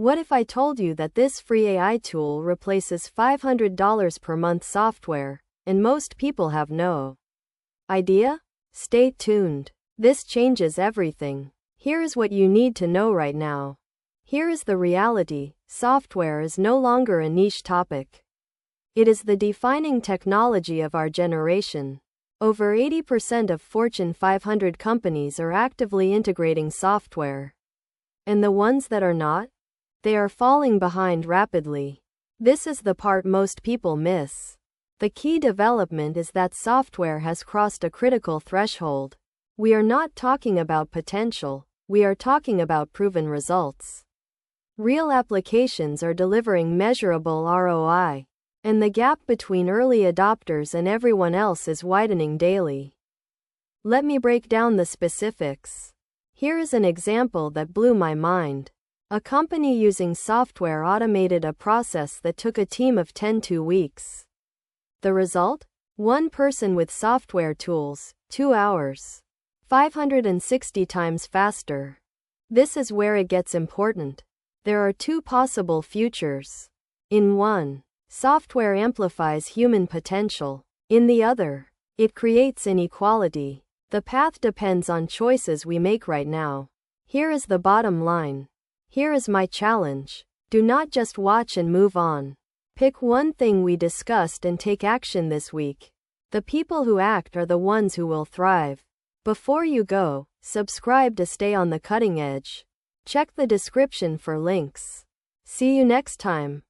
What if I told you that this free AI tool replaces $500 per month software, and most people have no idea? Stay tuned. This changes everything. Here is what you need to know right now. Here is the reality: software is no longer a niche topic. It is the defining technology of our generation. Over 80% of Fortune 500 companies are actively integrating software. And the ones that are not? They are falling behind rapidly. This is the part most people miss. The key development is that software has crossed a critical threshold. We are not talking about potential, we are talking about proven results. Real applications are delivering measurable ROI, and the gap between early adopters and everyone else is widening daily. Let me break down the specifics. Here is an example that blew my mind. A company using software automated a process that took a team of 10 2 weeks. The result? One person with software tools, 2 hours. 560 times faster. This is where it gets important. There are two possible futures. In one, software amplifies human potential. In the other, it creates inequality. The path depends on choices we make right now. Here is the bottom line. Here is my challenge. Do not just watch and move on. Pick one thing we discussed and take action this week. The people who act are the ones who will thrive. Before you go, subscribe to stay on the cutting edge. Check the description for links. See you next time.